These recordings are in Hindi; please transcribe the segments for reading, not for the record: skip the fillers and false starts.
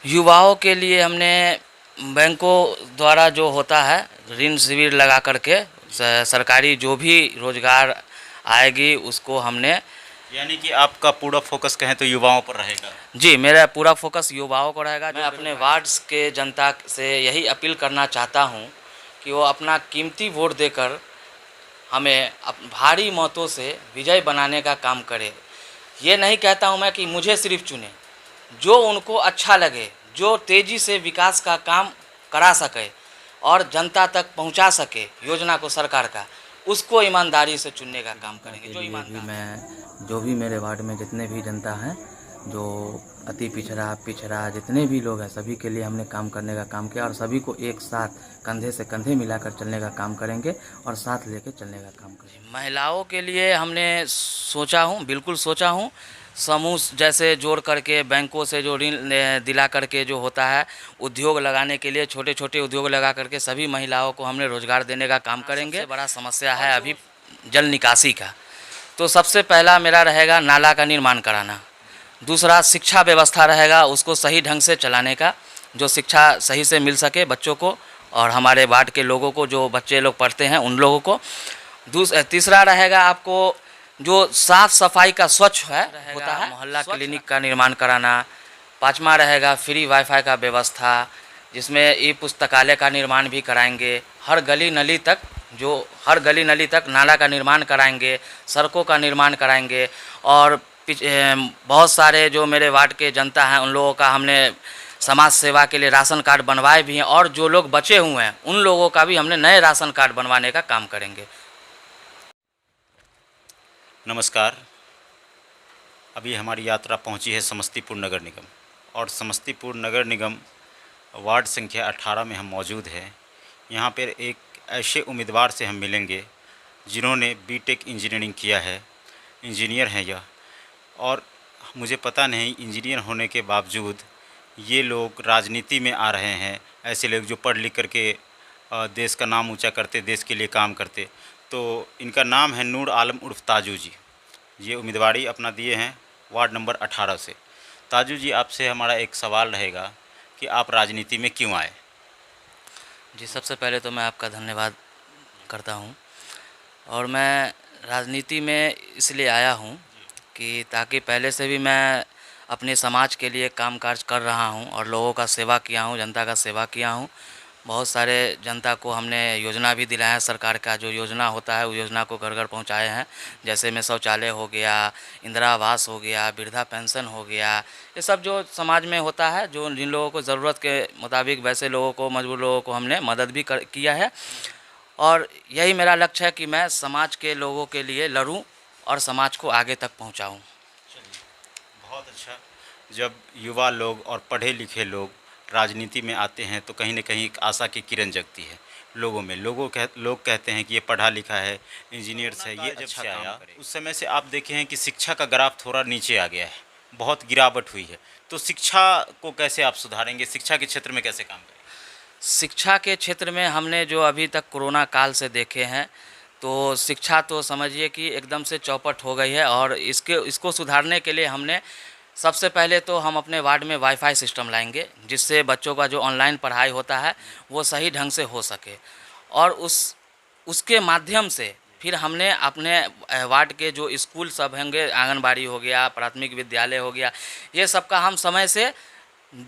युवाओं के लिए हमने बैंकों द्वारा जो होता है ऋण शिविर लगा करके सरकारी जो भी रोजगार आएगी उसको हमने। यानी कि आपका पूरा फोकस कहें तो युवाओं पर रहेगा। जी, मेरा पूरा फोकस युवाओं को रहेगा। मैं अपने वार्ड्स के जनता से यही अपील करना चाहता हूं कि वो अपना कीमती वोट देकर हमें भारी मतों से विजय बनाने का काम करे। ये नहीं कहता हूं मैं कि मुझे सिर्फ चुने, जो उनको अच्छा लगे, जो तेज़ी से विकास का काम करा सके और जनता तक पहुंचा सके योजना को सरकार का, उसको ईमानदारी से चुनने का काम करेंगे। जो ईमानदार मैं जो भी मेरे वार्ड में जितने भी जनता हैं, जो अति पिछड़ा जितने भी लोग हैं, सभी के लिए हमने काम करने का काम किया और सभी को एक साथ कंधे से कंधे मिलाकर चलने का काम करेंगे और साथ लेकर चलने का काम करेंगे। महिलाओं के लिए हमने सोचा हूँ, बिल्कुल सोचा हूँ। समूह जैसे जोड़ करके बैंकों से जो ऋण दिला करके जो होता है, उद्योग लगाने के लिए छोटे छोटे उद्योग लगा करके सभी महिलाओं को हमने रोजगार देने का काम करेंगे। सबसे बड़ा समस्या है अभी जल निकासी का, तो सबसे पहला मेरा रहेगा नाला का निर्माण कराना। दूसरा शिक्षा व्यवस्था रहेगा, उसको सही ढंग से चलाने का, जो शिक्षा सही से मिल सके बच्चों को और हमारे वार्ड के लोगों को, जो बच्चे लोग पढ़ते हैं उन लोगों को। तीसरा रहेगा आपको जो साफ़ सफाई का स्वच्छ है होता है, मोहल्ला क्लिनिक का निर्माण कराना। पाँचवा रहेगा फ्री वाईफाई का व्यवस्था, जिसमें ई पुस्तकालय का निर्माण भी कराएंगे। हर गली नली तक नाला का निर्माण कराएंगे, सड़कों का निर्माण कराएंगे। और बहुत सारे जो मेरे वार्ड के जनता हैं उन लोगों का हमने समाज सेवा के लिए राशन कार्ड बनवाए भी हैं, और जो लोग बचे हुए हैं उन लोगों का भी हमने नए राशन कार्ड बनवाने का काम करेंगे। नमस्कार। अभी हमारी यात्रा पहुंची है समस्तीपुर नगर निगम, और समस्तीपुर नगर निगम वार्ड संख्या 18 में हम मौजूद हैं। यहाँ पर एक ऐसे उम्मीदवार से हम मिलेंगे जिन्होंने बीटेक इंजीनियरिंग किया है, इंजीनियर हैं यह। और मुझे पता नहीं इंजीनियर होने के बावजूद ये लोग राजनीति में आ रहे हैं। ऐसे लोग जो पढ़ लिख करके देश का नाम ऊंचा करते, देश के लिए काम करते। तो इनका नाम है नूर आलम उर्फ ताजू जी। ये उम्मीदवारी अपना दिए हैं वार्ड नंबर 18 से। ताजू जी, आपसे हमारा एक सवाल रहेगा कि आप राजनीति में क्यों आए? जी, सबसे पहले तो मैं आपका धन्यवाद करता हूँ। और मैं राजनीति में इसलिए आया हूँ कि ताकि पहले से भी मैं अपने समाज के लिए काम काज कर रहा हूँ और लोगों का सेवा किया हूँ, जनता का सेवा किया हूँ। बहुत सारे जनता को हमने योजना भी दिलाया है, सरकार का जो योजना होता है वो योजना को घर घर पहुँचाए हैं। जैसे में शौचालय हो गया, इंदिरा आवास हो गया, वृद्धा पेंशन हो गया, ये सब जो समाज में होता है, जो जिन लोगों को ज़रूरत के मुताबिक वैसे लोगों को, मजबूर लोगों को हमने मदद भी किया है। और यही मेरा लक्ष्य है कि मैं समाज के लोगों के लिए लड़ूं और समाज को आगे तक पहुंचाऊं। बहुत अच्छा। जब युवा लोग और पढ़े लिखे लोग राजनीति में आते हैं तो कहीं न कहीं एक आशा की किरण जगती है लोगों में। लोग कहते हैं कि ये पढ़ा लिखा है, इंजीनियर्स है। ये जब से आया उस समय से आप देखे हैं कि शिक्षा का ग्राफ थोड़ा नीचे आ गया है, बहुत गिरावट हुई है। तो शिक्षा को कैसे आप सुधारेंगे? शिक्षा के क्षेत्र में कैसे काम करेंगे? शिक्षा के क्षेत्र में हमने जो अभी तक कोरोना काल से देखे हैं, तो शिक्षा तो समझिए कि एकदम से चौपट हो गई है। और इसको सुधारने के लिए हमने सबसे पहले तो हम अपने वार्ड में वाईफाई सिस्टम लाएंगे, जिससे बच्चों का जो ऑनलाइन पढ़ाई होता है वो सही ढंग से हो सके। और उसके माध्यम से फिर हमने अपने वार्ड के जो स्कूल सब होंगे, आंगनबाड़ी हो गया, प्राथमिक विद्यालय हो गया, ये सब का हम समय से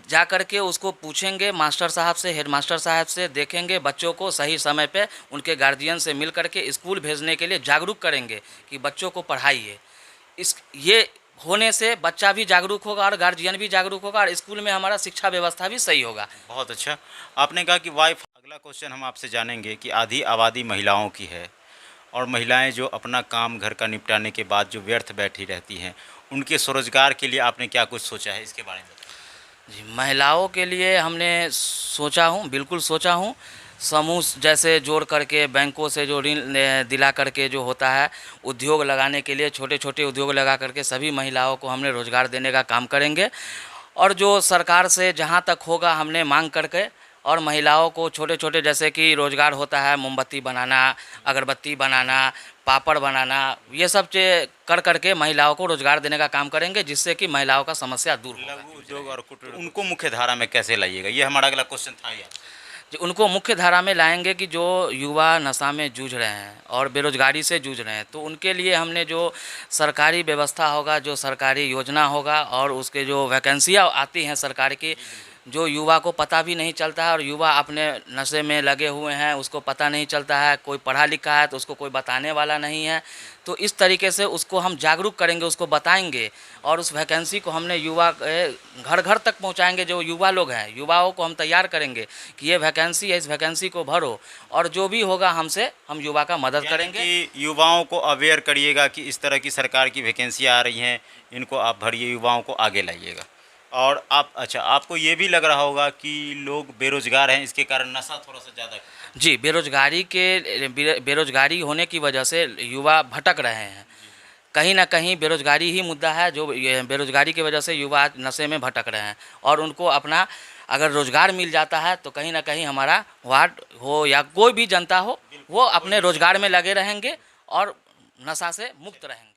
जा कर के उसको पूछेंगे, मास्टर साहब से, हेड मास्टर साहब से, देखेंगे बच्चों को सही समय पे उनके गार्जियन से मिल कर के स्कूल भेजने के लिए जागरूक करेंगे कि बच्चों को पढ़ाइए। ये होने से बच्चा भी जागरूक होगा और गार्जियन भी जागरूक होगा और स्कूल में हमारा शिक्षा व्यवस्था भी सही होगा। बहुत अच्छा। आपने कहा कि वाईफाई। अगला क्वेश्चन हम आपसे जानेंगे कि आधी आबादी महिलाओं की है, और महिलाएं जो अपना काम घर का निपटाने के बाद जो व्यर्थ बैठी रहती हैं, उनके स्वरोजगार के लिए आपने क्या कुछ सोचा है, इसके बारे में बताइए। जी, महिलाओं के लिए हमने सोचा हूँ, बिल्कुल सोचा हूँ। समूह जैसे जोड़ करके बैंकों से जो ऋण दिला करके जो होता है, उद्योग लगाने के लिए छोटे छोटे उद्योग लगा करके सभी महिलाओं को हमने रोज़गार देने का काम करेंगे। और जो सरकार से जहाँ तक होगा हमने मांग करके, और महिलाओं को छोटे छोटे जैसे कि रोज़गार होता है, मोमबत्ती बनाना, अगरबत्ती बनाना, पापड़ बनाना, ये सब कर करके महिलाओं को रोजगार देने का काम करेंगे, जिससे कि महिलाओं का समस्या दूर होगा। लघु उद्योग और कुटीर उनको मुख्य धारा में कैसे लाइएगा, ये हमारा अगला क्वेश्चन था यार। उनको मुख्य धारा में लाएंगे कि जो युवा नशा में जूझ रहे हैं और बेरोजगारी से जूझ रहे हैं, तो उनके लिए हमने जो सरकारी व्यवस्था होगा, जो सरकारी योजना होगा और उसके जो वैकेंसियाँ आती हैं सरकार की, जो युवा को पता भी नहीं चलता है और युवा अपने नशे में लगे हुए हैं, उसको पता नहीं चलता है, कोई पढ़ा लिखा है तो उसको कोई बताने वाला नहीं है। तो इस तरीके से उसको हम जागरूक करेंगे, उसको बताएंगे और उस वैकेंसी को हमने युवा घर घर तक पहुंचाएंगे। जो युवा लोग हैं, युवाओं को हम तैयार करेंगे कि ये वैकेंसी है, इस वैकेंसी को भरो, और जो भी होगा हमसे हम युवा का मदद करेंगे। कि युवाओं को अवेयर करिएगा कि इस तरह की सरकार की वैकेंसियाँ आ रही हैं, इनको आप भरिए, युवाओं को आगे लाइएगा। और आप अच्छा, आपको ये भी लग रहा होगा कि लोग बेरोजगार हैं, इसके कारण नशा थोड़ा सा ज़्यादा। जी, बेरोजगारी होने की वजह से युवा भटक रहे हैं। कहीं ना कहीं बेरोजगारी ही मुद्दा है, जो बेरोजगारी की वजह से युवा नशे में भटक रहे हैं। और उनको अपना अगर रोजगार मिल जाता है तो कहीं ना कहीं हमारा वार्ड हो या कोई भी जनता हो, वो अपने रोजगार में लगे रहेंगे और नशा से मुक्त रहेंगे।